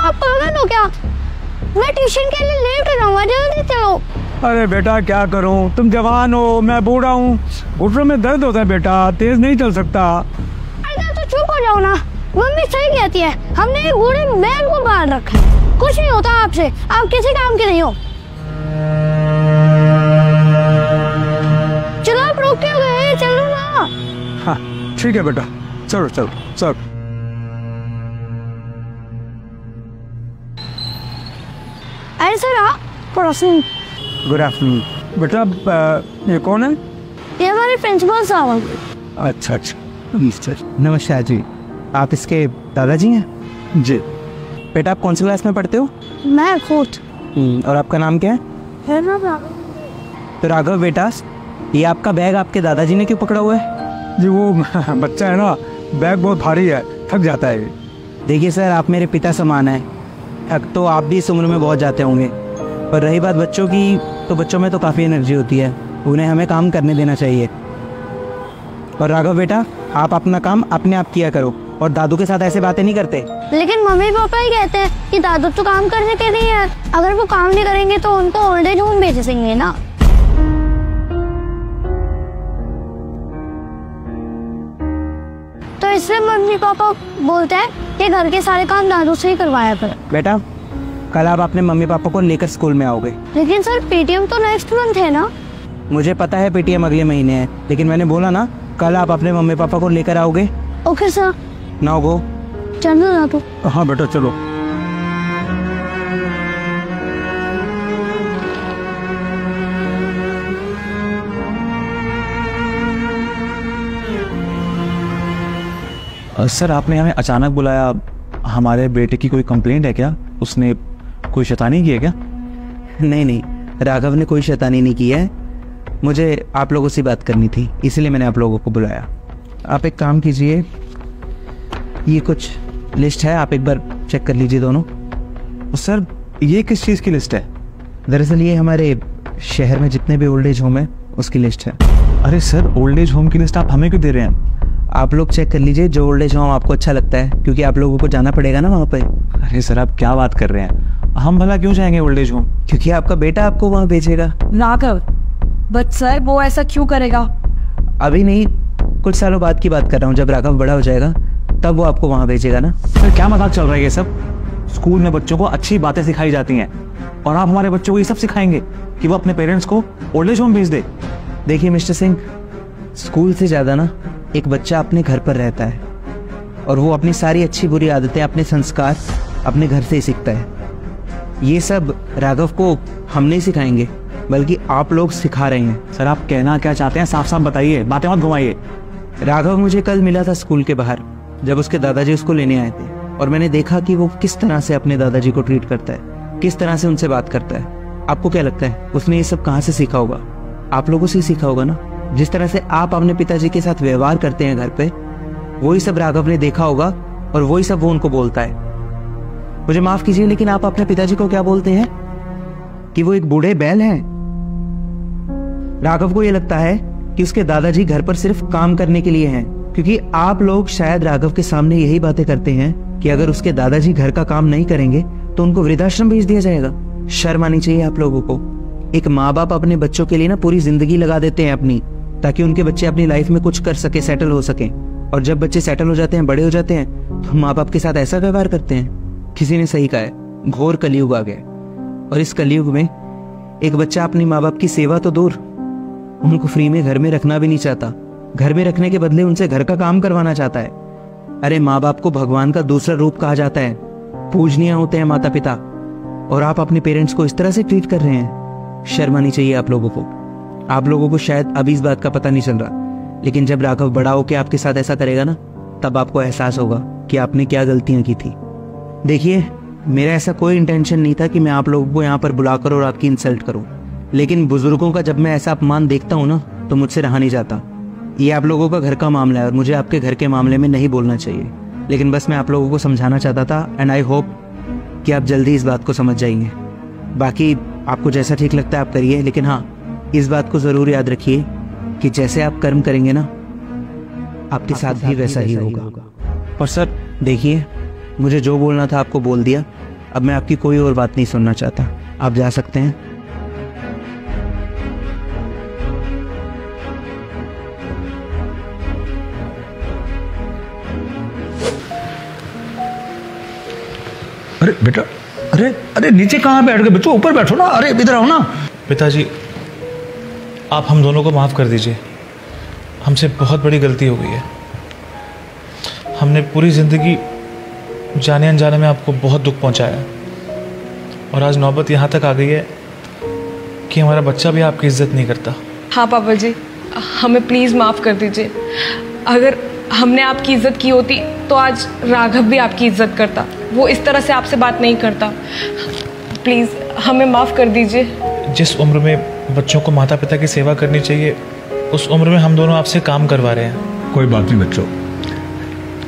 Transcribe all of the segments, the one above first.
आप पागल हो क्या? मैं ट्यूशन के लिए लेट हो जाऊंगा, जल्दी चलो। अरे बेटा क्या करूं, तुम जवान हो, मैं बूढ़ा हूँ, घुटनों में दर्द होता है बेटा, तेज नहीं चल सकता। अरे तो चुप हो जाओ ना, मम्मी सही कहती है, हमने एक बूढ़े बैल को बांध रखा है, कुछ नहीं होता आपसे, आप किसी काम के नहीं हो। चलो आप रोक क्यों गए, चलो ना। हाँ ठीक है बेटा, चलो चलो चलो। अरे सर आप पड़ोसी। Good afternoon. बेटा ये कौन है? ये हमारे प्रिंसिपल साहब। अच्छा अच्छा। नमस्कार जी, आप इसके दादाजी हैं? जी। बेटा आप कौन सी क्लास में पढ़ते हो? मैं फोर्थ। और आपका नाम क्या है? ना तो राघव बेटा, ये आपका बैग आपके दादाजी ने क्यों पकड़ा हुआ है? जी वो बच्चा है ना, बैग बहुत भारी है, थक जाता है। देखिए सर, आप मेरे पिता समान हैं, थक तो आप भी इस उम्र में बहुत जाते होंगे, पर रही बात बच्चों की, तो बच्चों में तो काफ़ी एनर्जी होती है, उन्हें हमें काम करने देना चाहिए। और राघव बेटा, आप अपना काम अपने आप किया करो और दादू के साथ ऐसे बातें नहीं करते। लेकिन मम्मी पापा ही कहते हैं कि दादू तो काम करने के नहीं है, अगर वो काम नहीं करेंगे तो उनको ओल्ड एज होम भेज देंगे ना। तो इसलिए मम्मी पापा बोलते हैं कि घर के सारे काम दादू से ही करवाया करो। बेटा कल आप अपने मम्मी पापा को लेकर स्कूल में आओगे। लेकिन सर पेटीएम तो नेक्स्ट मंथ है ना। मुझे पता है पेटीएम अगले महीने है, लेकिन मैंने बोला ना कल आप अपने मम्मी पापा को लेकर आओगे। Okay sir. Now go. चलो ना तो। हाँ बेटा चलो। सर आपने हमें अचानक बुलाया, हमारे बेटे की कोई कंप्लेंट है क्या? उसने कोई शैतानी की है क्या? नहीं नहीं, राघव ने कोई शैतानी नहीं की है, मुझे आप लोगों से बात करनी थी, इसलिए मैंने आप लोगों को बुलाया। आप एक काम कीजिए, ये कुछ लिस्ट है, आप एक बार चेक कर लीजिए दोनों। सर ये किस चीज़ की लिस्ट है? दरअसल ये हमारे शहर में जितने भी ओल्ड एज होम है उसकी लिस्ट है। अरे सर ओल्ड एज होम की लिस्ट आप हमें क्यों दे रहे हैं? आप लोग चेक कर लीजिए जो ओल्ड एज होम आपको अच्छा लगता है, क्योंकि आप लोगों को जाना पड़ेगा ना वहाँ पे। अरे सर आप क्या बात कर रहे हैं, हम भला क्यों जाएंगे ओल्ड एज होम? क्योंकि आपका बेटा आपको वहाँ भेजेगा। राघव, बट सर वो ऐसा क्यों करेगा? अभी नहीं, कुछ सालों बाद की बात कर रहा हूँ, जब राघव बड़ा हो जाएगा तब वो आपको वहाँ भेजेगा ना। सर क्या मजाक चल रहा है ये सब? स्कूल में बच्चों को अच्छी बातें सिखाई जाती हैं और आप हमारे बच्चों को ये सब सिखाएंगे कि वो अपने पेरेंट्स को ओल्ड एज होम भेज दे? देखिए मिस्टर सिंह, स्कूल से ज़्यादा ना एक बच्चा अपने घर पर रहता है और वो अपनी सारी अच्छी बुरी आदतें, अपने संस्कार अपने घर से ही सीखता है। ये सब राघव को हम नहीं सिखाएंगे, बल्कि आप लोग सिखा रहे हैं। सर आप कहना क्या चाहते हैं, साफ साफ बताइए, बातें मत घुमाइए। राघव मुझे कल मिला था स्कूल के बाहर, जब उसके दादाजी उसको लेने आए थे, और मैंने देखा कि वो किस तरह से अपने दादाजी को ट्रीट करता है, किस तरह से उनसे बात करता है। आपको क्या लगता है उसने ये सब कहाँ से सीखा होगा? आप लोगों से ही सीखा होगा ना। जिस तरह से आप अपने पिताजी के साथ व्यवहार करते हैं घर पे, वही सब राघव ने देखा होगा और वही सब वो उनको बोलता है। मुझे माफ कीजिए, लेकिन आप अपने पिताजी को क्या बोलते हैं कि वो एक बूढ़े बैल हैं। राघव को ये लगता है कि उसके दादाजी घर पर सिर्फ काम करने के लिए हैं, क्योंकि आप लोग शायद राघव के सामने यही बातें करते हैं कि अगर उसके दादाजी घर का काम नहीं करेंगे तो उनको वृद्धाश्रम भेज दिया जाएगा। शर्म आनी चाहिए आप लोगों को। एक माँ बाप अपने बच्चों के लिए ना पूरी जिंदगी लगा देते हैं अपनी, ताकि उनके बच्चे अपनी लाइफ में कुछ कर सके, सेटल हो सके। और जब बच्चे सेटल हो जाते हैं, बड़े हो जाते हैं, तो माँ बाप के साथ ऐसा व्यवहार करते हैं। किसी ने सही कहा है, घोर कलयुग आ गया, और इस कलयुग में एक बच्चा अपनी माँ बाप की सेवा तो दूर, उनको फ्री में घर में रखना भी नहीं चाहता। घर में रखने के बदले उनसे घर का काम करवाना चाहता है। अरे माँ बाप को भगवान का दूसरा रूप कहा जाता है, पूजनीय होते हैं माता पिता, और आप अपने पेरेंट्स को इस तरह से ट्रीट कर रहे हैं। शर्म आनी चाहिए आप लोगों को। आप लोगों को शायद अभी इस बात का पता नहीं चल रहा, लेकिन जब राघव बड़ा होकर आपके साथ ऐसा करेगा ना, तब आपको एहसास होगा कि आपने क्या गलतियां की थी। देखिए, मेरा ऐसा कोई इंटेंशन नहीं था कि मैं आप लोगों को यहाँ पर बुलाकर और आपकी इंसल्ट करूँ, लेकिन बुजुर्गों का जब मैं ऐसा अपमान देखता हूँ ना, तो मुझसे रहा नहीं जाता। ये आप लोगों का घर का मामला है और मुझे आपके घर के मामले में नहीं बोलना चाहिए, लेकिन बस मैं आप लोगों को समझाना चाहता था, एंड आई होप कि आप जल्दी इस बात को समझ जाएंगे। बाकी आपको जैसा ठीक लगता है आप करिए, लेकिन हाँ, इस बात को जरूर याद रखिए कि जैसे आप कर्म करेंगे ना, आपके साथ भी वैसा ही होगा। और सर देखिए, मुझे जो बोलना था आपको बोल दिया, अब मैं आपकी कोई और बात नहीं सुनना चाहता, आप जा सकते हैं। अरे बेटा, अरे अरे नीचे कहाँ बैठ गए बच्चों, ऊपर बैठो ना। अरे इधर आओ ना। पिताजी, आप हम दोनों को माफ़ कर दीजिए। हमसे बहुत बड़ी गलती हो गई है। हमने पूरी ज़िंदगी जाने अनजाने में आपको बहुत दुख पहुंचाया, और आज नौबत यहाँ तक आ गई है कि हमारा बच्चा भी आपकी इज्जत नहीं करता। हाँ पापा जी, हमें प्लीज़ माफ़ कर दीजिए। अगर हमने आपकी इज्जत की होती तो आज राघव भी आपकी इज्जत करता। वो इस तरह से आपसे बात नहीं करता। प्लीज़ हमें माफ़ कर दीजिए। जिस उम्र में बच्चों को माता पिता की सेवा करनी चाहिए, उस उम्र में हम दोनों आपसे काम करवा रहे हैं। कोई बात नहीं बच्चों,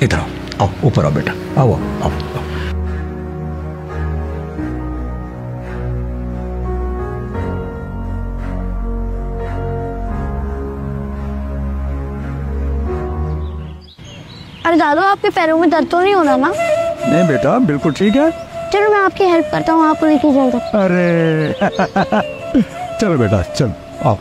इधर आओ, आओ ऊपर आओ बेटा, आओ आओ आओ। अरे दादू, आपके पैरों में दर्द तो नहीं हो रहा ना? नहीं बेटा, बिल्कुल ठीक है। चलो मैं आपकी हेल्प करता हूँ, आप लेके जाओ। अरे चलो बेटा, चलो आओ।